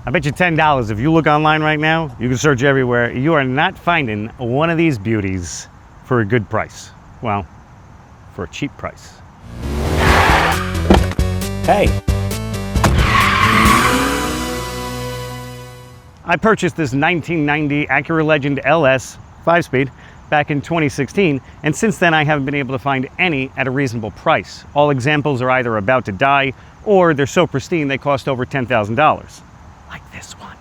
I bet you $10 if you look online right now, you can search everywhere, you are not finding one of these beauties for a good price. Well, for a cheap price. Hey. I purchased this 1990 Acura Legend LS 5-speed back in 2016, and since then I haven't been able to find any at a reasonable price. All examples are either about to die, or they're so pristine they cost over $10,000. Like this one.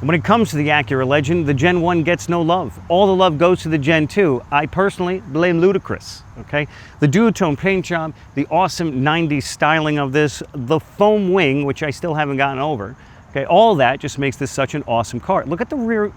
When it comes to the Acura Legend, the Gen 1 gets no love. All the love goes to the Gen 2. I personally blame Ludicrous, okay? The duotone paint job, the awesome 90s styling of this, the foam wing, which I still haven't gotten over, okay? All that just makes this such an awesome car. Look at the rear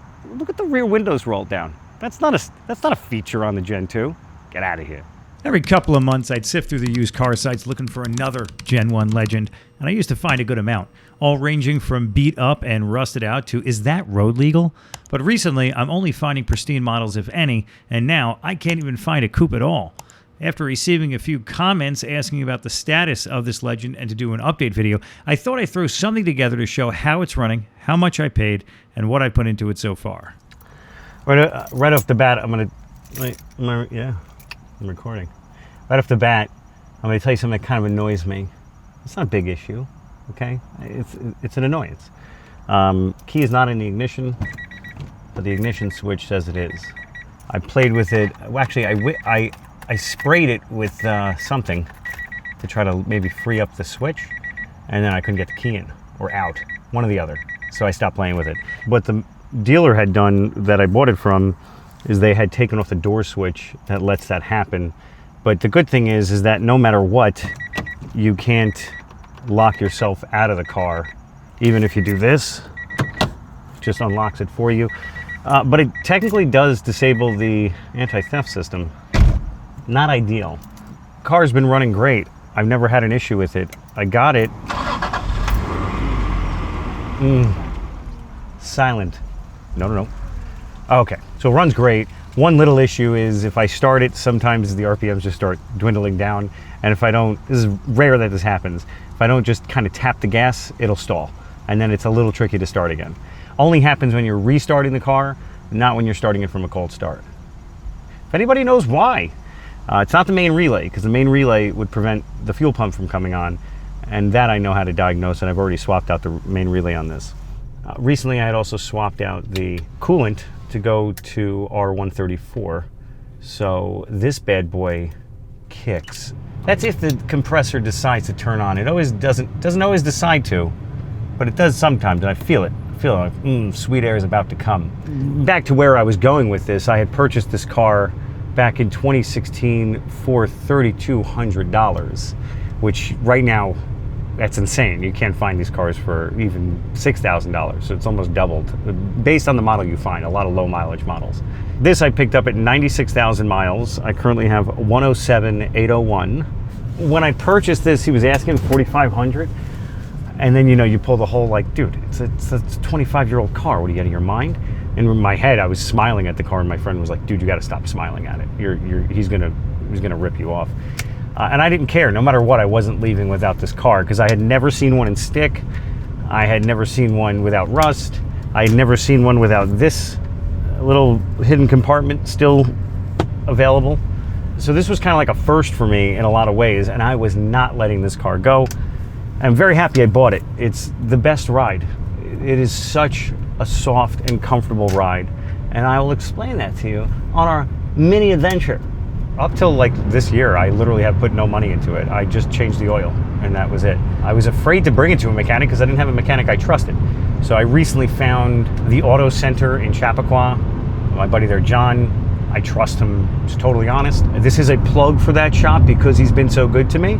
windows rolled down. That's not a feature on the Gen 2. Get out of here. Every couple of months, I'd sift through the used car sites looking for another Gen 1 Legend, and I used to find a good amount, all ranging from beat up and rusted out to, is that road legal? But recently, I'm only finding pristine models, if any, and now I can't even find a coupe at all. After receiving a few comments asking about the status of this Legend and to do an update video, I thought I'd throw something together to show how it's running, how much I paid, and what I put into it so far. Right off the bat, I'm recording. Right off the bat, I'm going to tell you something that kind of annoys me. It's not a big issue, okay? It's an annoyance. Key is not in the ignition, but the ignition switch says it is. I played with it. Well, actually, I sprayed it with something to try to maybe free up the switch, and then I couldn't get the key in or out, one or the other. So I stopped playing with it. What the dealer had done that I bought it from is they had taken off the door switch that lets that happen. But the good thing is that no matter what, you can't lock yourself out of the car. Even if you do this, it just unlocks it for you. But it technically does disable the anti-theft system. Not ideal. Car's been running great. I've never had an issue with it. I got it. Silent. No. Okay, so it runs great. One little issue is if I start it, sometimes the RPMs just start dwindling down. And if I don't, this is rare that this happens, if I don't just kind of tap the gas, it'll stall. And then it's a little tricky to start again. Only happens when you're restarting the car, not when you're starting it from a cold start. If anybody knows why, it's not the main relay, because the main relay would prevent the fuel pump from coming on. And that I know how to diagnose, and I've already swapped out the main relay on this. Recently, I had also swapped out the coolant to go to R134. So this bad boy kicks. That's if the compressor decides to turn on. It always doesn't always decide to, but it does sometimes, and I feel it. I feel like, sweet air is about to come. Back to where I was going with this, I had purchased this car back in 2016 for $3,200, which right now, that's insane. You can't find these cars for even $6,000, so it's almost doubled. Based on the model you find, a lot of low mileage models. This I picked up at 96,000 miles. I currently have 107,801. When I purchased this, he was asking $4,500. And then, you pull the whole, like, dude, it's a 25-year-old car. What, are you out of your mind? And in my head, I was smiling at the car, and my friend was like, dude, you got to stop smiling at it. He's gonna rip you off. And I didn't care. No matter what, I wasn't leaving without this car because I had never seen one in stick. I had never seen one without rust. I had never seen one without this little hidden compartment still available. So this was kind of like a first for me in a lot of ways, and I was not letting this car go. I'm very happy I bought it. It's the best ride. It is such a soft and comfortable ride, and I will explain that to you on our mini adventure. Up till like this year, I literally have put no money into it. I just changed the oil, and that was it. I was afraid to bring it to a mechanic because I didn't have a mechanic I trusted. So I recently found the Auto Center in Chappaqua. My buddy there, John, I trust him. He's totally honest. This is a plug for that shop because he's been so good to me,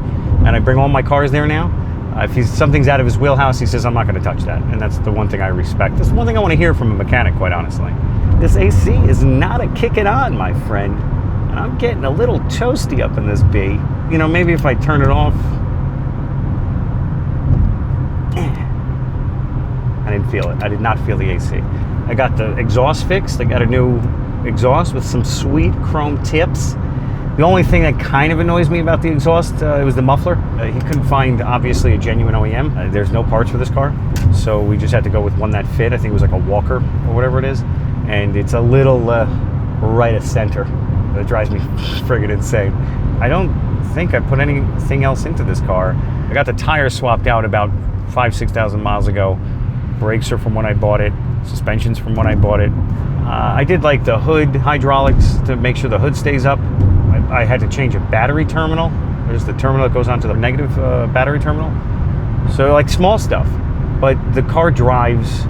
and I bring all my cars there now. If something's out of his wheelhouse, he says, I'm not going to touch that. And that's the one thing I respect. That's the one thing I want to hear from a mechanic, quite honestly. This AC is not a kick it on, my friend. And I'm getting a little toasty up in this B. Maybe if I turn it off. I didn't feel it. I did not feel the AC. I got the exhaust fixed. I got a new exhaust with some sweet chrome tips. The only thing that kind of annoys me about the exhaust, it was the muffler. He couldn't find, obviously, a genuine OEM. There's no parts for this car, so we just had to go with one that fit. I think it was like a Walker or whatever it is, and it's a little right of center. It drives me friggin' insane. I don't think I put anything else into this car. I got the tires swapped out about 5,000-6,000 miles ago. Brakes are from when I bought it. Suspension's from when I bought it. I did like the hood hydraulics to make sure the hood stays up. I had to change a battery terminal. There's the terminal that goes onto the negative battery terminal. So like small stuff, but the car drives,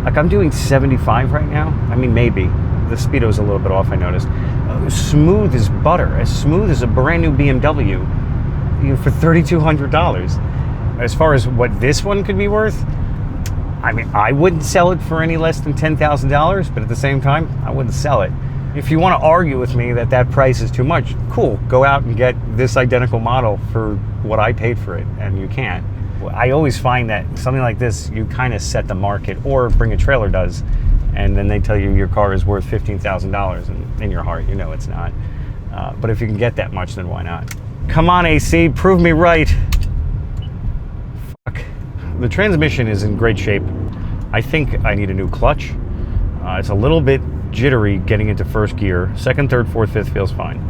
like I'm doing 75 right now. I mean, maybe. The speedo's a little bit off, I noticed. Smooth as butter, as smooth as a brand new BMW, for $3,200. As far as what this one could be worth, I mean, I wouldn't sell it for any less than $10,000, but at the same time, I wouldn't sell it. If you want to argue with me that that price is too much, cool, go out and get this identical model for what I paid for it, and you can't. I always find that something like this, you kind of set the market, or Bring a Trailer does, and then they tell you your car is worth $15,000, and in your heart, you know it's not. But if you can get that much, then why not? Come on, AC, prove me right. Fuck. The transmission is in great shape. I think I need a new clutch. It's a little bit jittery getting into first gear. Second, third, fourth, fifth feels fine.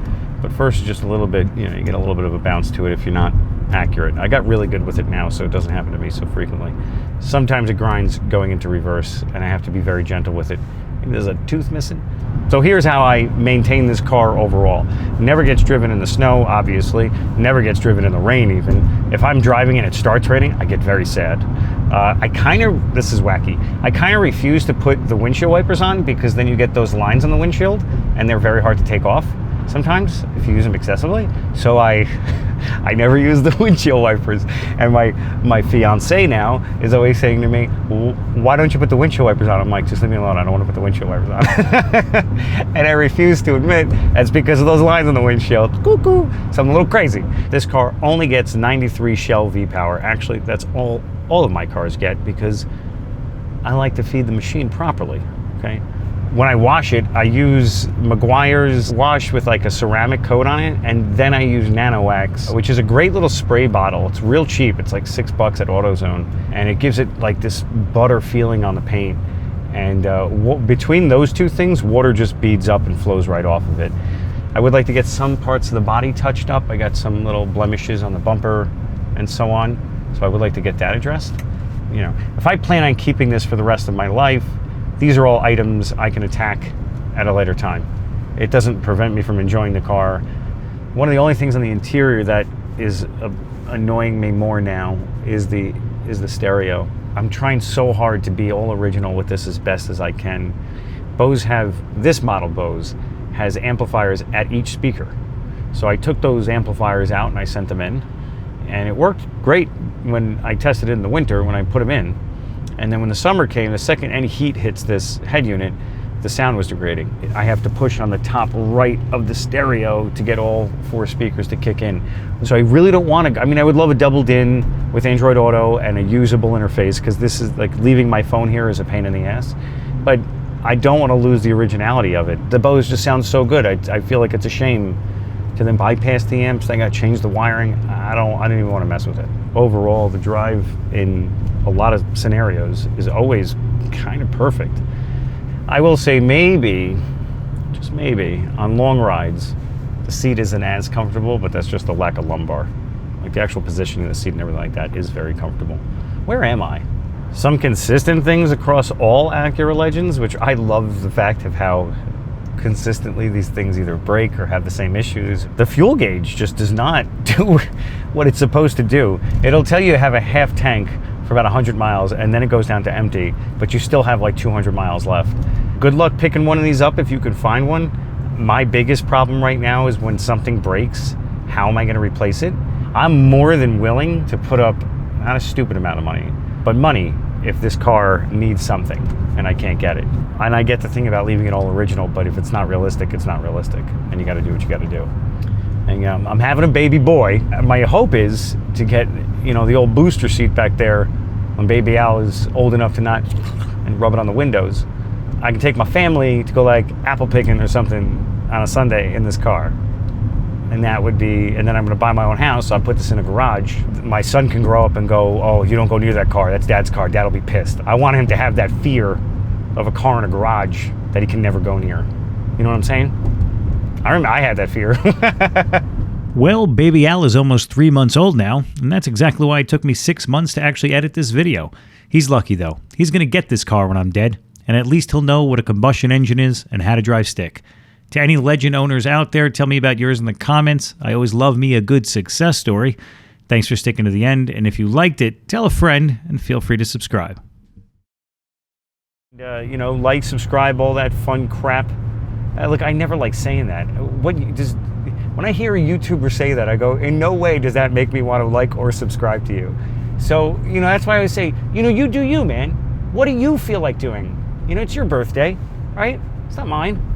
But first is just a little bit, you get a little bit of a bounce to it if you're not accurate. I got really good with it now, so it doesn't happen to me so frequently. Sometimes it grinds going into reverse, and I have to be very gentle with it. Maybe there's a tooth missing. So here's how I maintain this car overall. Never gets driven in the snow, obviously. Never gets driven in the rain, even. If I'm driving and it starts raining, I get very sad. This is wacky, I kind of refuse to put the windshield wipers on, because then you get those lines on the windshield, and they're very hard to take off sometimes if you use them excessively. So I never use the windshield wipers. And my fiance now is always saying to me, why don't you put the windshield wipers on? I'm like, just leave me alone, I don't want to put the windshield wipers on. And I refuse to admit that's because of those lines on the windshield. Cuckoo. So I'm a little crazy. This car only gets 93 Shell V-Power. Actually, that's all of my cars get, because I like to feed the machine properly, okay? When I wash it, I use Meguiar's wash with like a ceramic coat on it, and then I use Nano Wax, which is a great little spray bottle. It's real cheap. It's like $6 at AutoZone, and it gives it like this butter feeling on the paint. And between those two things, water just beads up and flows right off of it. I would like to get some parts of the body touched up. I got some little blemishes on the bumper and so on, so I would like to get that addressed. If I plan on keeping this for the rest of my life, these are all items I can attack at a later time. It doesn't prevent me from enjoying the car. One of the only things on the interior that is annoying me more now is the stereo. I'm trying so hard to be all original with this as best as I can. This model Bose has amplifiers at each speaker. So I took those amplifiers out and I sent them in, and it worked great when I tested it in the winter when I put them in. And then when the summer came, the second any heat hits this head unit, the sound was degrading. I have to push on the top right of the stereo to get all 4 speakers to kick in. So I really don't want to, I would love a doubled in with Android Auto and a usable interface, because this is like leaving my phone here is a pain in the ass. But I don't want to lose the originality of it. The Bose just sounds so good. I feel like it's a shame to then bypass the amps. They got to change the wiring. I don't even want to mess with it. Overall, the drive in a lot of scenarios is always kind of perfect. I will say maybe, just maybe, on long rides, the seat isn't as comfortable, but that's just a lack of lumbar. Like the actual positioning of the seat and everything like that is very comfortable. Where am I? Some consistent things across all Acura Legends, which I love the fact of how consistently these things either break or have the same issues. The fuel gauge just does not do what it's supposed to do. It'll tell you have a half tank for about 100 miles, and then it goes down to empty, but you still have like 200 miles left. Good luck picking one of these up if you could find one. My biggest problem right now is when something breaks, how am I going to replace it? I'm more than willing to put up, not a stupid amount of money, but money if this car needs something and I can't get it. And I get the thing about leaving it all original, but if it's not realistic, it's not realistic, and you got to do what you got to do. And I'm having a baby boy. My hope is to get, the old booster seat back there when baby Al is old enough to not and rub it on the windows. I can take my family to go like apple picking or something on a Sunday in this car. And that would be, and then I'm going to buy my own house, so I'll put this in a garage. My son can grow up and go, oh, you don't go near that car, that's Dad's car, Dad'll be pissed. I want him to have that fear of a car in a garage that he can never go near. You know what I'm saying? I remember I had that fear. Well, baby Al is almost 3 months old now, and that's exactly why it took me 6 months to actually edit this video. He's lucky though. He's going to get this car when I'm dead, and at least he'll know what a combustion engine is and how to drive stick. To any Legend owners out there, tell me about yours in the comments. I always love me a good success story. Thanks for sticking to the end, and if you liked it, tell a friend and feel free to subscribe. You know, like, subscribe, all that fun crap. Look, I never like saying that. When I hear a YouTuber say that, I go, in no way does that make me want to like or subscribe to you. So, you know, that's why I always say, you know, you do you, man. What do you feel like doing? You know, it's your birthday, right? It's not mine.